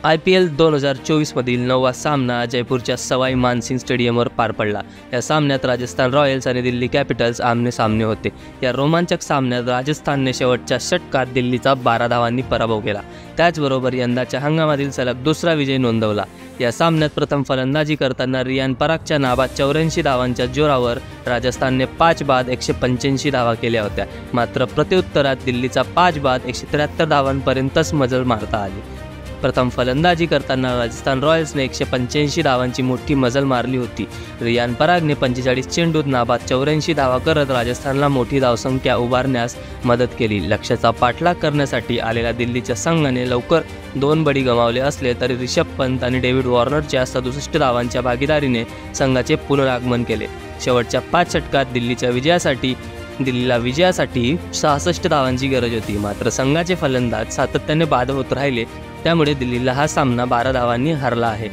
IPL 2024मधील 9वा सामना जयपूरच्या सवाई मानसिंग स्टेडियमवर पार पडला। या सामन्यात राजस्थान रॉयल्स आणि दिल्ली कॅपिटल्स आमने-सामने होते। या रोमांचक सामन्यात राजस्थानने शेवटच्या षटकात दिल्लीचा 12 धावांनी पराभव केला। त्याचबरोबर यंदाच्या हंगामातील सलग दुसरा विजय नोंदवला। या सामन्यात प्रथम फलंदाजी करताना रियान परागच्या नाबाद 84 धावांच्या जोरावर राजस्थानने 5 बाद 185 धावा केल्या होत्या। मात्र प्रत्युत्तरात दिल्लीचा 5 बाद 173 धावांपर्यंतच मजल मारता आली। प्रथम फलंदाजी करताना राजस्थान रॉयल्सने 185 धावांची मोठी मजल मारली होती। रियान परागने 45 चेंडूत नाबाद 84 धावा करत राजस्थानला मोठी धावसंख्या उभारण्यास मदत केली। लक्ष्याचा पाठलाग करण्यासाठी आलेल्या दिल्लीच्या संघाने लवकर 2 बळी गमावले असले तरी ऋषभ पंत आणि डेव्हिड वॉर्नरच्या 67 धावांच्या भागीदारीने संघाचे पुनरागमन केले। शेवटच्या 5 षटकात दिल्लीला विजयासाठी 66 धावांची गरज होती। मात्र संघाचे फलंदाज सातत्याने बाद होत राहिले, त्यामुळे दिल्लीला हा सामना 12 धावांनी हरला आहे।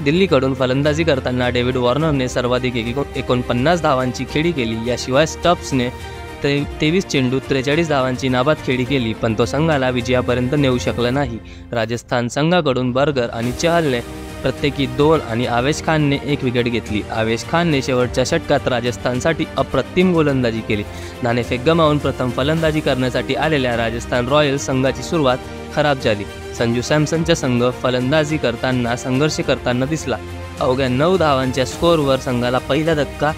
दिल्लीकडून फलंदाजी करताना डेव्हिड वॉर्नरने सर्वाधिक 49 धावांची खेळी केली। याशिवाय स्टब्सने 23 चेंडूत 43 धावांची नाबाद खेळी केली, पण तो संघाला विजयापर्यंत नेऊ शकला नाही। राजस्थान संघाकडून बर्गर आणि चहलने प्रत्येकी 2 आणि आवेश खानने 1 विकेट घेतली। आवेश खानने शेवटच्या षटकात राजस्थानसाठी अप्रतिम गोलंदाजी केली। नाणेफेक गमावून प्रथम फलंदाजी करण्यासाठी आलेल्या राजस्थान रॉयल्स संघाची सुरुवात खराब झाली। संजू सॅमसनचा संघ फलंदाजी करताना संघर्ष करताना दिसला। अवघ्या 9 धावांच्या स्कोअरवर संघाला पहिला धक्का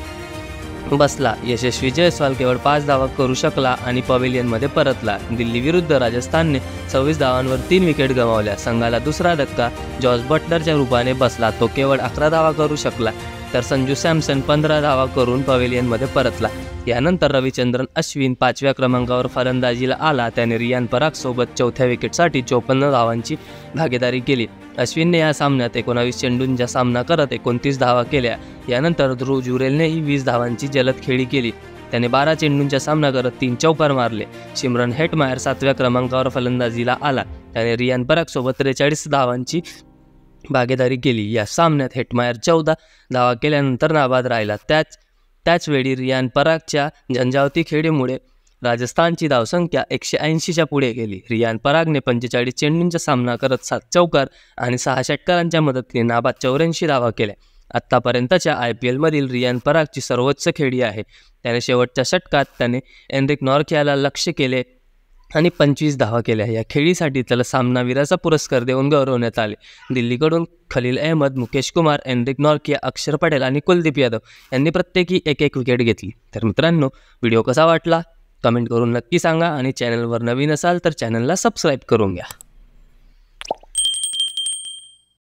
बसला। यशस्वी जयस्वाल केवळ 5 धावा करू शकला आणि पवेलियनमध्ये परतला। दिल्ली विरुद्ध राजस्थानने 26 धावांवर 3 विकेट गमावल्या। संघाला दुसरा धक्का जॉर्ज बटलरच्या रूपाने बसला। तो केवळ 11 धावा करू शकला, तर संजू सॅमसन 15 धावा करून पवेलियनमध्ये परतला। यानंतर रविचंद्रन अश्विन 5व्या क्रमांकावर फलंदाजीला आला। त्याने रियान परागसोबत 4थ्या विकेटसाठी 54 धावांची भागीदारी केली। अश्विनने या सामन्यात 19 चेंडूंचा सामना करत 29 धावा केल्या। यानंतर ध्रुव जुरेलनेही 20 धावांची जलद खेळी केली। त्याने 12 चेंडूंचा सामना करत 3 चौकार मारले। शिमरन हेटमायर 7व्या क्रमांकावर फलंदाजीला आला। त्याने रियान परागसोबत 43 धावांची भागीदारी केली। या सामन्यात हेटमायर 14 धावा केल्यानंतर नाबाद राहिला। त्याचवेळी रियान परागच्या झंझावती खेळीमुळे राजस्थानची धावसंख्या 180च्या पुढे गेली। रियान परागने 45 चेंडूंचा सामना करत 7 चौकार आणि 6 षटकारांच्या मदतीने नाबाद 84 धावा केल्या। आत्तापर्यंतच्या IPLमधील रियान परागची सर्वोच्च खेळी आहे। त्याने शेवटच्या षटकात त्याने एनरिक नॉर्कियाला लक्ष्य केले आणि 25 धावा केल्या। या खेळीसाठी त्याला सामनावीराचा पुरस्कार देऊन गौरवण्यात आले। दिल्लीकडून खलील अहमद, मुकेश कुमार, एनरिक नॉर्किया, अक्षर पटेल आणि कुलदीप यादव यांनी प्रत्येकी 1-1 विकेट घेतली। तर मित्रांनो, व्हिडिओ कसा वाटला कमेंट करून नक्की सांगा आणि चॅनलवर नवीन असाल तर चॅनलला सबस्क्राईब करून घ्या।